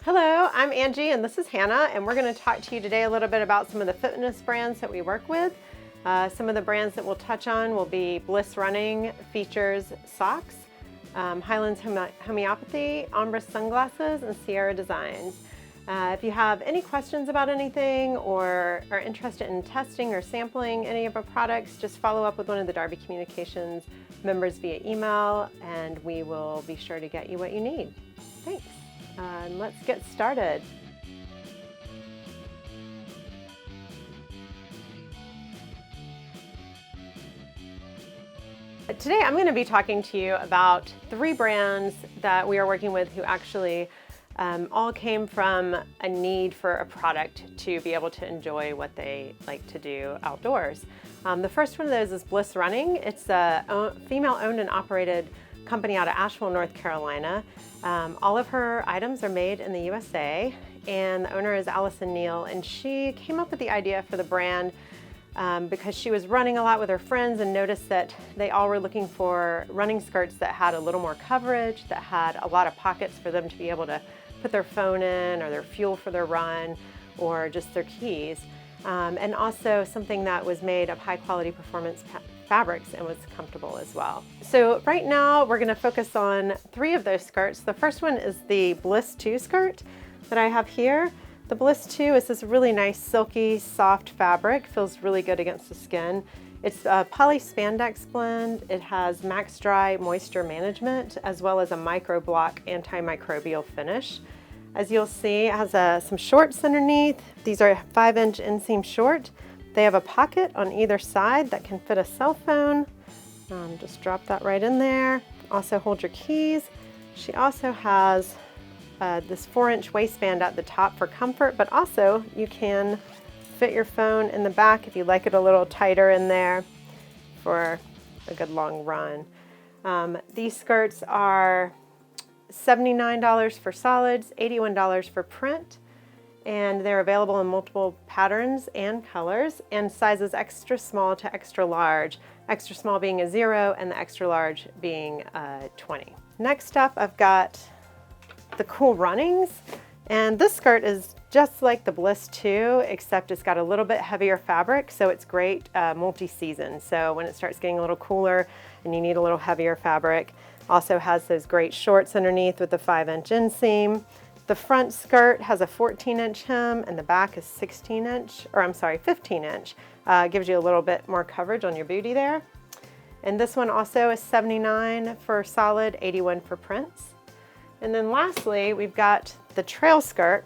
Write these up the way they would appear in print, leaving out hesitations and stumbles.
Hello, I'm Angie and this is Hannah, and we're going to talk to you today a little bit about some of the fitness brands that we work with. Some of the brands that we'll touch on will be Bliss Running Features Socks, Highlands Homeopathy, Ombra Sunglasses, and Sierra Designs. If you have any questions about anything or are interested in testing or sampling any of our products, just follow up with one of the Darby Communications members via email and we will be sure to get you what you need. Thanks. And let's get started. Today I'm going to be talking to you about 3 brands that we are working with who actually all came from a need for a product to be able to enjoy what they like to do outdoors. The first one of those is Bliss Running. It's a female-owned and operated company out of Asheville, North Carolina. All of her items are made in the USA, and the owner is Allison Neal, and she came up with the idea for the brand because she was running a lot with her friends and noticed that they all were looking for running skirts that had a little more coverage, that had a lot of pockets for them to be able to put their phone in or their fuel for their run or just their keys. And also something that was made of high quality performance fabrics and was comfortable as well. So right now we're going to focus on 3 of those skirts. The first one is the Bliss 2 skirt that I have here. The Bliss 2 is this really nice silky soft fabric, feels really good against the skin. It's a poly spandex blend. It has max dry moisture management as well as a micro block antimicrobial finish. As you'll see, it has some shorts underneath. These are 5-inch inseam short. They have a pocket on either side that can fit a cell phone. Just drop that right in there. Also hold your keys. She also has this 4-inch waistband at the top for comfort, but also you can fit your phone in the back if you like it a little tighter in there for a good long run. These skirts are $79 for solids, $81 for print, and they're available in multiple patterns and colors and sizes extra small to extra large. Extra small being a 0 and the extra large being a 20. Next up, I've got the Cool Runnings, and this skirt is just like the Bliss 2, except it's got a little bit heavier fabric, so it's great multi-season. So when it starts getting a little cooler and you need a little heavier fabric, also has those great shorts underneath with the 5-inch inseam. The front skirt has a 14-inch hem and the back is 15-inch. Gives you a little bit more coverage on your booty there. And this one also is $79 for solid, $81 for prints. And then lastly, we've got the trail skirt.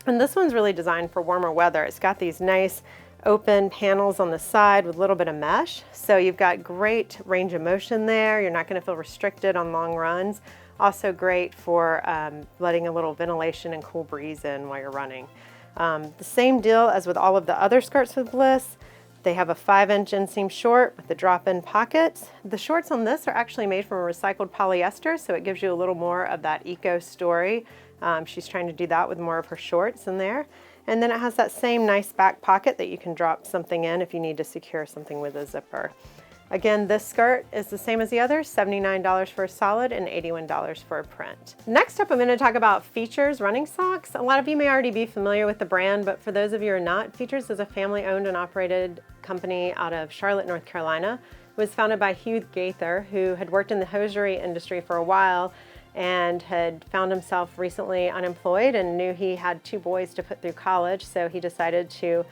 And this one's really designed for warmer weather. It's got these nice open panels on the side with a little bit of mesh. So you've got great range of motion there. You're not going to feel restricted on long runs. Also great for letting a little ventilation and cool breeze in while you're running. The same deal as with all of the other skirts with Bliss. They have a 5-inch inseam short with the drop-in pockets. The shorts on this are actually made from recycled polyester, so it gives you a little more of that eco story. She's trying to do that with more of her shorts in there. And then it has that same nice back pocket that you can drop something in if you need to secure something with a zipper. Again, this skirt is the same as the others, $79 for a solid and $81 for a print. Next up, I'm going to talk about Features running socks. A lot of you may already be familiar with the brand, but for those of you who are not, Features is a family-owned and operated company out of Charlotte, North Carolina. It was founded by Hugh Gaither, who had worked in the hosiery industry for a while and had found himself recently unemployed and knew he had 2 boys to put through college, so he decided to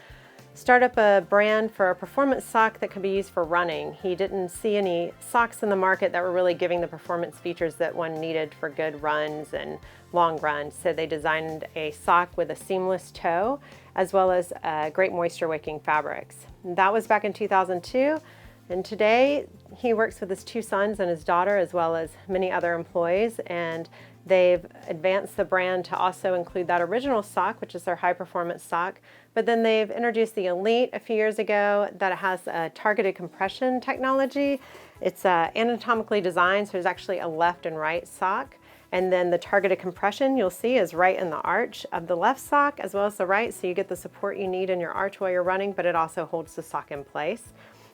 start up a brand for a performance sock that could be used for running. He didn't see any socks in the market that were really giving the performance features that one needed for good runs and long runs, so they designed a sock with a seamless toe as well as great moisture wicking fabrics. And that was back in 2002. And today he works with his 2 sons and his daughter as well as many other employees, and they've advanced the brand to also include that original sock, which is their high performance sock, but then they've introduced the Elite a few years ago that has a targeted compression technology. It's anatomically designed, so there's actually a left and right sock. And then the targeted compression you'll see is right in the arch of the left sock as well as the right, so you get the support you need in your arch while you're running, but it also holds the sock in place.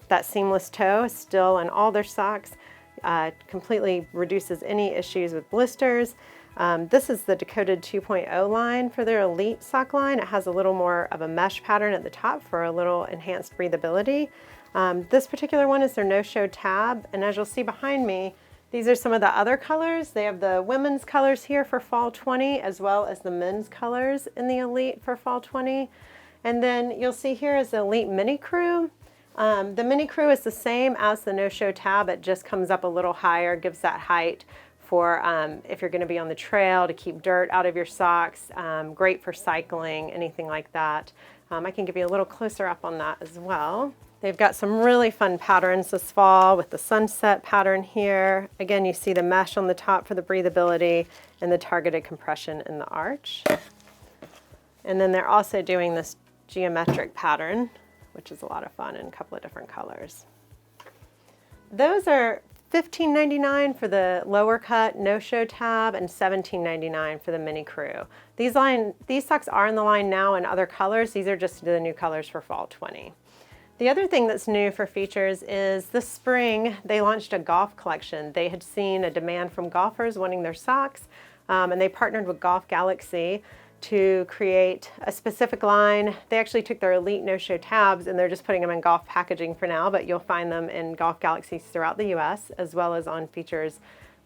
That seamless toe is still in all their socks. Completely reduces any issues with blisters. This is the Decoded 2.0 line for their Elite sock line. It has a little more of a mesh pattern at the top for a little enhanced breathability. This particular one is their no-show tab, and as you'll see behind me, these are some of the other colors. They have the women's colors here for Fall 20, as well as the men's colors in the Elite for Fall 20. And then you'll see here is the Elite Mini Crew. The Mini Crew is the same as the no-show tab. It just comes up a little higher, gives that height for if you're going to be on the trail to keep dirt out of your socks. Great for cycling, anything like that. I can give you a little closer up on that as well. They've got some really fun patterns this fall with the sunset pattern here. Again, you see the mesh on the top for the breathability and the targeted compression in the arch. And then they're also doing this geometric pattern, which is a lot of fun in a couple of different colors. Those are $15.99 for the lower cut no-show tab and $17.99 for the Mini Crew. These socks are in the line now in other colors. These are just the new colors for Fall 20. The other thing that's new for features is this spring they launched a golf collection. They had seen a demand from golfers wanting their socks, and they partnered with Golf Galaxy to create a specific line. They actually took their Elite no-show tabs and they're just putting them in golf packaging for now, but you'll find them in Golf Galaxies throughout the US as well as on Features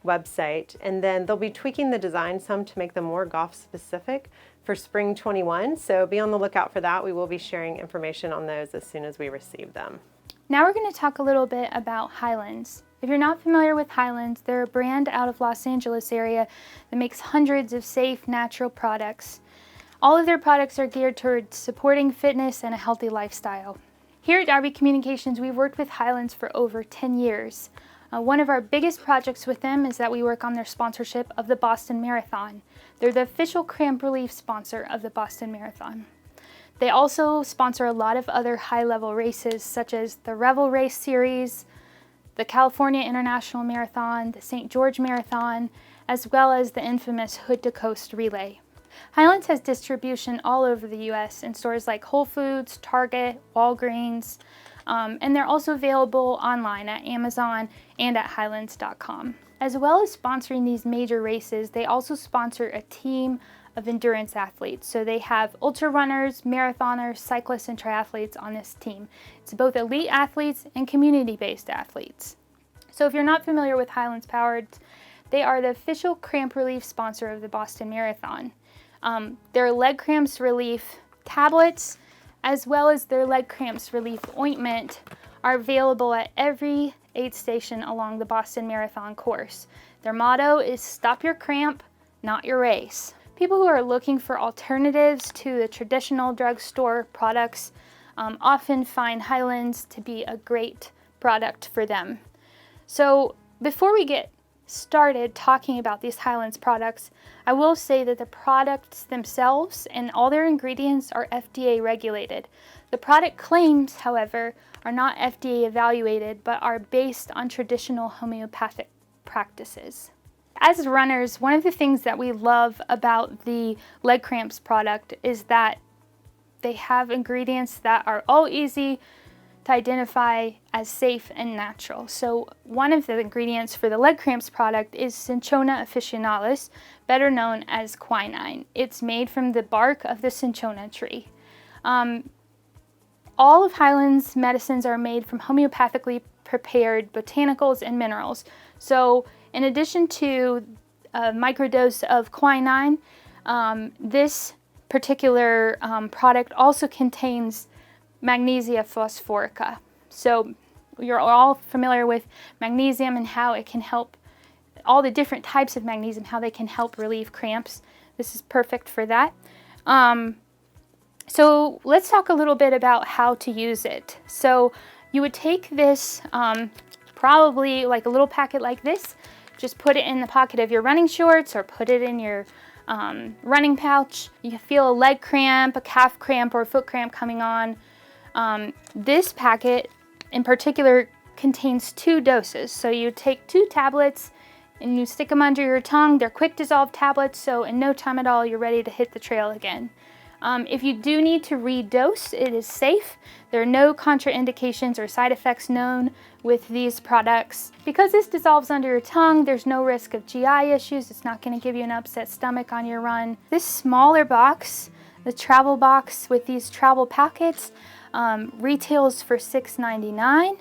website. And then they'll be tweaking the design some to make them more golf specific for Spring 21. So be on the lookout for that. We will be sharing information on those as soon as we receive them. Now we're going to talk a little bit about Highlands. If you're not familiar with Highlands, they're a brand out of Los Angeles area that makes hundreds of safe, natural products. All of their products are geared towards supporting fitness and a healthy lifestyle. Here at Darby Communications, we've worked with Highlands for over 10 years. One of our biggest projects with them is that we work on their sponsorship of the Boston Marathon. They're the official cramp relief sponsor of the Boston Marathon. They also sponsor a lot of other high-level races such as the Revel Race Series, the California International Marathon, the St. George Marathon, as well as the infamous Hood to Coast Relay. Highlands has distribution all over the U.S. in stores like Whole Foods, Target, Walgreens, and they're also available online at Amazon and at Highlands.com. As well as sponsoring these major races, they also sponsor a team of endurance athletes. So they have ultra runners, marathoners, cyclists, and triathletes on this team. It's both elite athletes and community-based athletes. So if you're not familiar with Highlands Powered, they are the official cramp relief sponsor of the Boston Marathon. Their leg cramps relief tablets, as well as their leg cramps relief ointment, are available at every aid station along the Boston Marathon course. Their motto is "Stop your cramp, not your race." People who are looking for alternatives to the traditional drugstore products often find Highlands to be a great product for them. So before we get started talking about these Highlands products, I will say that the products themselves and all their ingredients are FDA regulated. The product claims, however, are not FDA evaluated, but are based on traditional homeopathic practices. As runners, one of the things that we love about the leg cramps product is that they have ingredients that are all easy to identify as safe and natural. So one of the ingredients for the leg cramps product is Cinchona officinalis, better known as quinine. It's made from the bark of the cinchona tree. All of Highlands medicines are made from homeopathically prepared botanicals and minerals. So in addition to a microdose of quinine, this particular product also contains magnesia phosphorica. So you're all familiar with magnesium and how it can help, all the different types of magnesium, how they can help relieve cramps. This is perfect for that. So let's talk a little bit about how to use it. So you would take this, probably like a little packet like this, just put it in the pocket of your running shorts or put it in your running pouch. You feel a leg cramp, a calf cramp, or a foot cramp coming on. This packet in particular contains 2 doses. So you take 2 tablets and you stick them under your tongue. They're quick dissolve tablets, so in no time at all you're ready to hit the trail again. If you do need to redose, it is safe. There are no contraindications or side effects known with these products. Because this dissolves under your tongue, there's no risk of GI issues. It's not going to give you an upset stomach on your run. This smaller box, the travel box with these travel packets, retails for $6.99.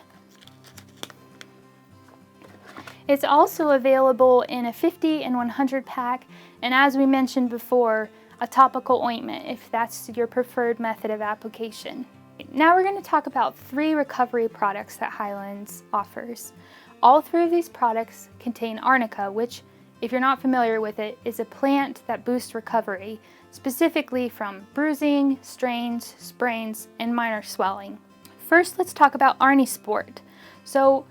It's also available in a 50 and 100 pack, and as we mentioned before, a topical ointment if that's your preferred method of application. Now we're going to talk about 3 recovery products that Highlands offers. All 3 of these products contain arnica, which, if you're not familiar with it, is a plant that boosts recovery, specifically from bruising, strains, sprains, and minor swelling. First, let's talk about Arnisport. So,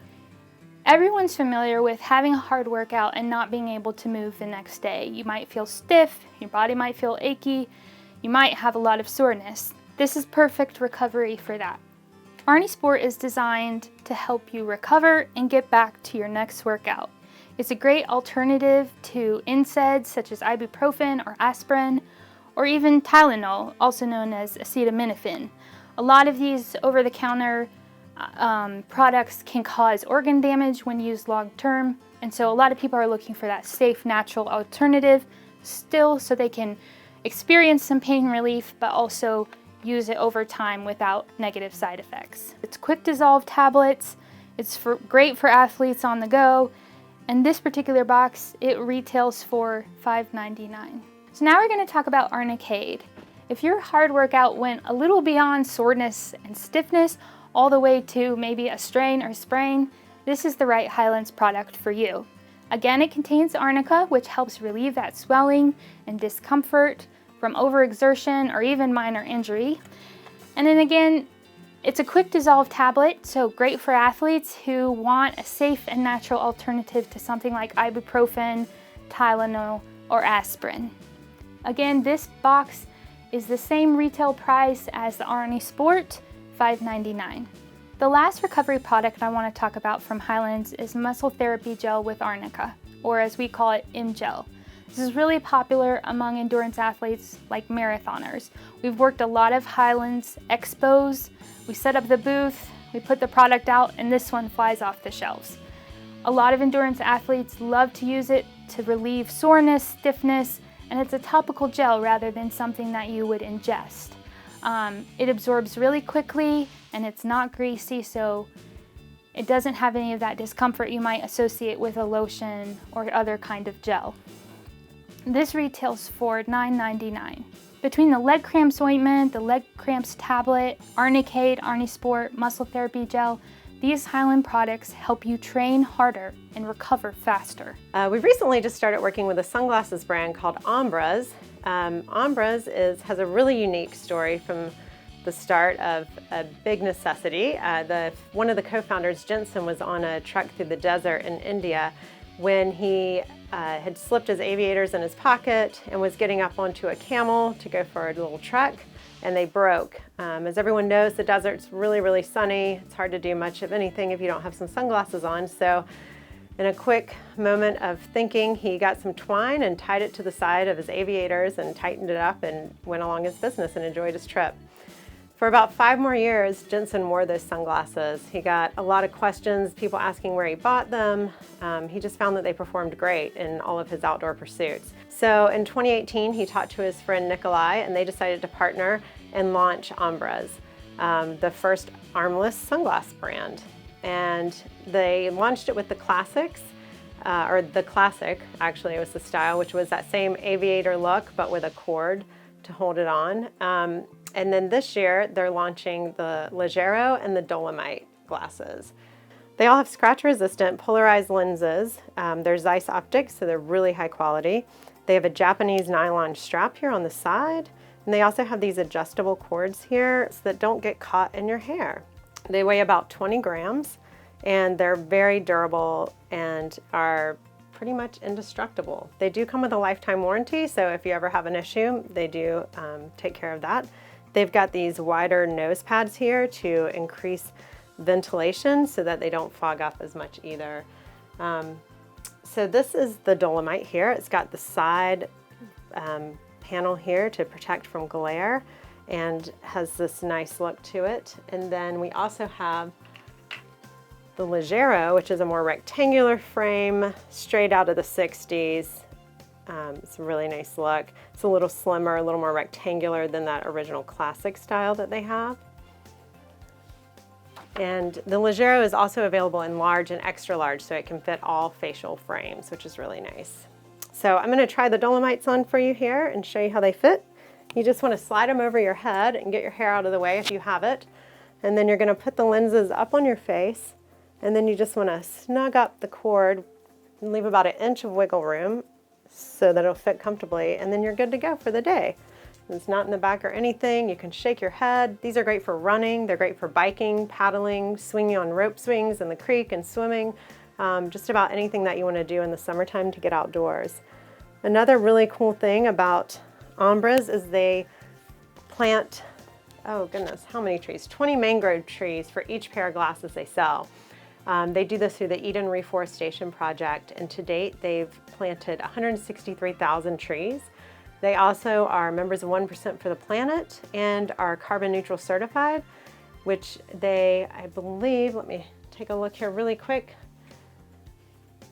everyone's familiar with having a hard workout and not being able to move the next day. You might feel stiff, your body might feel achy, you might have a lot of soreness. This is perfect recovery for that. Arnisport is designed to help you recover and get back to your next workout. It's a great alternative to NSAIDs such as ibuprofen or aspirin, or even Tylenol, also known as acetaminophen. A lot of these over-the-counter products can cause organ damage when used long term, and so a lot of people are looking for that safe, natural alternative still so they can experience some pain relief but also use it over time without negative side effects. It's quick dissolve tablets, it's great for athletes on the go, and this particular box, it retails for $5.99. So now we're going to talk about Arnicade. If your hard workout went a little beyond soreness and stiffness, all the way to maybe a strain or sprain, this is the right Highlands product for you. Again, it contains arnica, which helps relieve that swelling and discomfort from overexertion or even minor injury. And then again, it's a quick dissolve tablet, so great for athletes who want a safe and natural alternative to something like ibuprofen, Tylenol, or aspirin. Again, this box is the same retail price as the Arnisport, $5.99. The last recovery product I want to talk about from Highlands is muscle therapy gel with arnica, or as we call it, M-Gel. This is really popular among endurance athletes like marathoners. We've worked a lot of Highlands expos. We set up the booth, we put the product out, and this one flies off the shelves. A lot of endurance athletes love to use it to relieve soreness, stiffness, and it's a topical gel rather than something that you would ingest. It absorbs really quickly and it's not greasy, so it doesn't have any of that discomfort you might associate with a lotion or other kind of gel. This retails for $9.99. Between the leg cramps ointment, the leg cramps tablet, Arnicade, Arnisport, muscle therapy gel, these Highland products help you train harder and recover faster. We've recently just started working with a sunglasses brand called Ombraz. Ombraz has a really unique story from the start of a big necessity. One of the co-founders, Jensen, was on a trek through the desert in India when he had slipped his aviators in his pocket and was getting up onto a camel to go for a little trek, and they broke. As everyone knows, the desert's really, really sunny. It's hard to do much of anything if you don't have some sunglasses on. So in a quick moment of thinking, he got some twine and tied it to the side of his aviators and tightened it up and went along his business and enjoyed his trip. For about 5 more years, Jensen wore those sunglasses. He got a lot of questions, people asking where he bought them. He just found that they performed great in all of his outdoor pursuits. So in 2018, he talked to his friend Nikolai, and they decided to partner and launch Ombraz, the first armless sunglass brand. And they launched it with the Classics, or the Classic, actually, it was the style, which was that same aviator look, but with a cord to hold it on. And then this year, they're launching the Leggero and the Dolomite glasses. They all have scratch-resistant polarized lenses. They're Zeiss optics, so they're really high quality. They have a Japanese nylon strap here on the side, and they also have these adjustable cords here so that don't get caught in your hair. They weigh about 20 grams, and they're very durable and are pretty much indestructible. They do come with a lifetime warranty, so if you ever have an issue, they do take care of that. They've got these wider nose pads here to increase ventilation so that they don't fog up as much either. So this is the Dolomite here. It's got the side panel here to protect from glare and has this nice look to it. And then we also have the Ligero, which is a more rectangular frame, straight out of the 60s. It's a really nice look. It's a little slimmer, a little more rectangular than that original classic style that they have. And the Ligero is also available in large and extra large, so it can fit all facial frames, which is really nice. So I'm gonna try the Dolomites on for you here and show you how they fit. You just wanna slide them over your head and get your hair out of the way if you have it. And then you're gonna put the lenses up on your face, and then you just wanna snug up the cord and leave about 1 inch of wiggle room so that it'll fit comfortably, and then you're good to go for the day. It's not in the back or anything. You can shake your head. These are great for running. They're great for biking, paddling, swinging on rope swings in the creek and swimming. Just about anything that you want to do in the summertime to get outdoors. Another really cool thing about Ombras is they plant, oh goodness, how many trees? 20 mangrove trees for each pair of glasses they sell. They do this through the Eden Reforestation Project, and to date they've planted 163,000 trees. They also are members of 1% for the Planet and are carbon neutral certified, which they, I believe, let me take a look here really quick.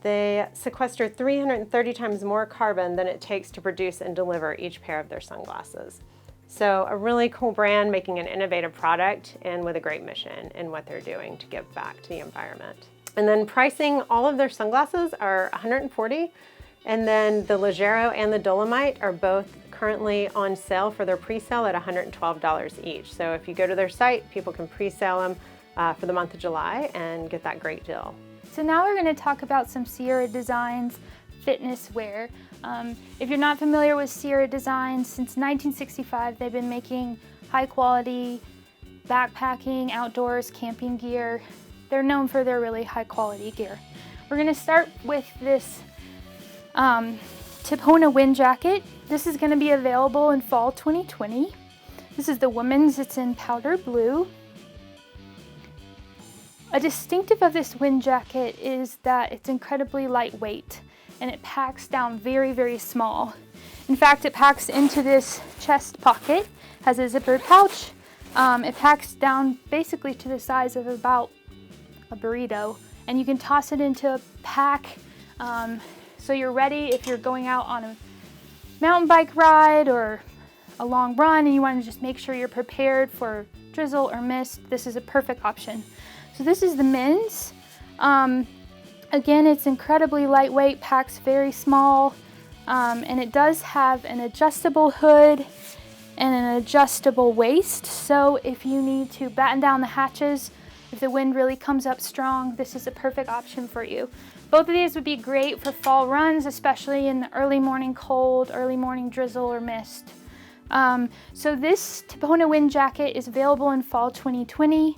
They sequester 330 times more carbon than it takes to produce and deliver each pair of their sunglasses. So a really cool brand making an innovative product and with a great mission in what they're doing to give back to the environment. And then pricing, all of their sunglasses are $140, and then the Ligero and the Dolomite are both currently on sale for their pre-sale at $112 each. So if you go to their site, people can pre-sale them for the month of July and get that great deal. So now we're going to talk about some Sierra Designs fitness wear. If you're not familiar with Sierra Designs, since 1965 they've been making high quality backpacking, outdoors, camping gear. They're known for their really high quality gear. We're going to start with this Tipona wind jacket. This is going to be available in fall 2020. This is the women's. It's in powder blue. A distinctive of this wind jacket is that it's incredibly lightweight and it packs down very, very small. In fact, it packs into this chest pocket, has a zippered pouch. It packs down basically to the size of about a burrito, and you can toss it into a pack so you're ready if you're going out on a mountain bike ride or a long run and you want to just make sure you're prepared for drizzle or mist. This is a perfect option. So this is the men's. Again, it's incredibly lightweight, packs very small, and it does have an adjustable hood and an adjustable waist. So if you need to batten down the hatches, if the wind really comes up strong, this is a perfect option for you. Both of these would be great for fall runs, especially in the early morning cold, early morning drizzle or mist. So this Tipona wind jacket is available in fall 2020.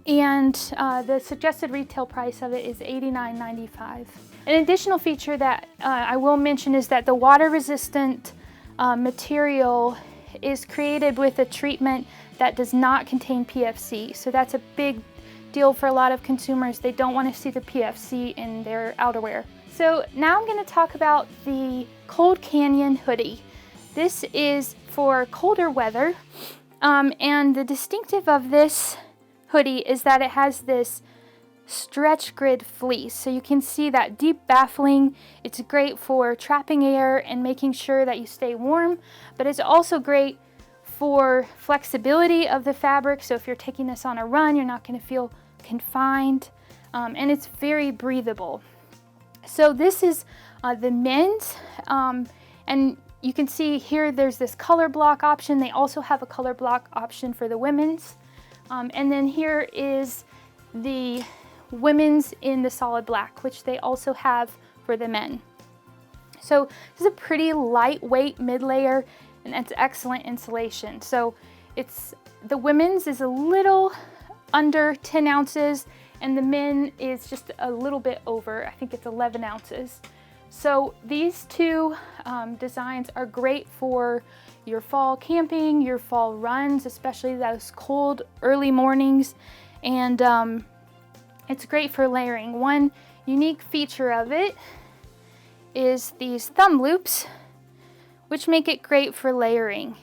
And the suggested retail price of it is $89.95. An additional feature that I will mention is that the water-resistant material is created with a treatment that does not contain PFC. So that's a big deal for a lot of consumers. They don't want to see the PFC in their outerwear. So now I'm going to talk about the Cold Canyon hoodie. This is for colder weather, and the distinctive of this hoodie is that it has this stretch grid fleece. So you can see that deep baffling. It's great for trapping air and making sure that you stay warm, but it's also great for flexibility of the fabric. So if you're taking this on a run, you're not going to feel confined, and it's very breathable. So this is the men's, and you can see here there's this color block option. They also have a color block option for the women's. And then here is the women's in the solid black, which they also have for the men. So this is a pretty lightweight mid-layer, and it's excellent insulation. So it's the women's is a little under 10 ounces, and the men is just a little bit over. I think it's 11 ounces. So these two designs are great for your fall camping, your fall runs, especially those cold early mornings, and it's great for layering. One unique feature of it is these thumb loops which make it great for layering.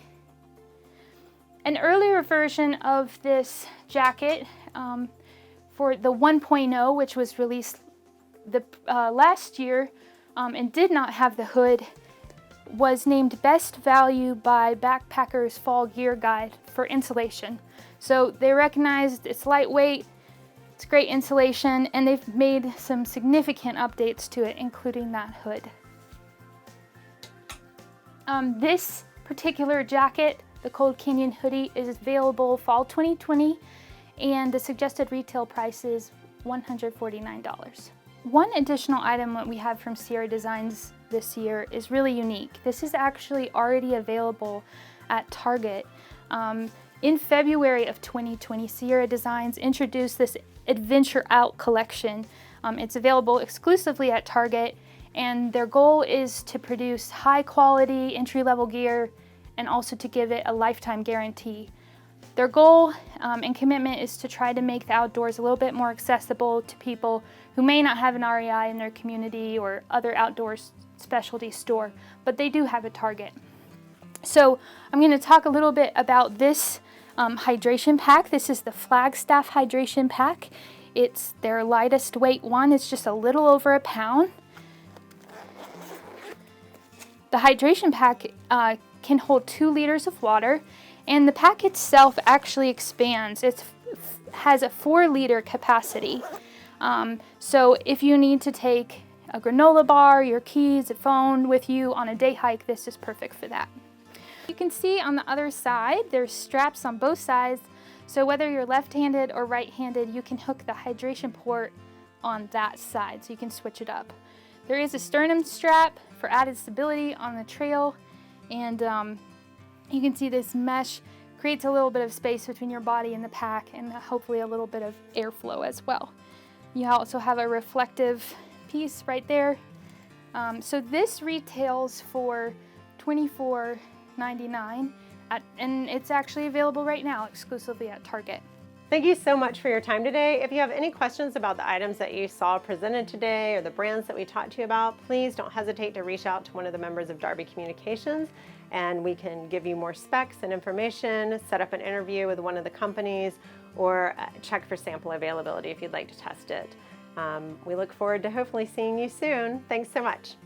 An earlier version of this jacket for the 1.0, which was released last year and did not have the hood, was named Best Value by Backpacker's Fall Gear Guide for insulation. So they recognized it's lightweight, it's great insulation, and they've made some significant updates to it, including that hood. This particular jacket, the Cold Canyon hoodie, is available fall 2020, and the suggested retail price is $149. One additional item that we have from Sierra Designs this year is really unique. This is actually already available at Target. In February of 2020, Sierra Designs introduced this Adventure Out collection. It's available exclusively at Target, and their goal is to produce high quality entry-level gear and also to give it a lifetime guarantee. Their goal and commitment is to try to make the outdoors a little bit more accessible to people who may not have an REI in their community or other outdoors specialty store, but they do have a Target. So I'm going to talk a little bit about this hydration pack. This is the Flagstaff hydration pack. It's their lightest weight one. It's just a little over a pound. The hydration pack can hold 2 liters of water, and the pack itself actually expands. It has a 4-liter capacity. So if you need to take a granola bar, your keys, a phone with you on a day hike, this is perfect for that. You can see on the other side, there's straps on both sides, so whether you're left-handed or right-handed, you can hook the hydration port on that side, so you can switch it up. There is a sternum strap for added stability on the trail, and you can see this mesh creates a little bit of space between your body and the pack, and hopefully a little bit of airflow as well. You also have a reflective piece right there. So this retails for $24.99, and it's actually available right now exclusively at Target. Thank you so much for your time today. If you have any questions about the items that you saw presented today or the brands that we talked to you about, please don't hesitate to reach out to one of the members of Darby Communications, and we can give you more specs and information, set up an interview with one of the companies, or check for sample availability if you'd like to test it. We look forward to hopefully seeing you soon. Thanks so much.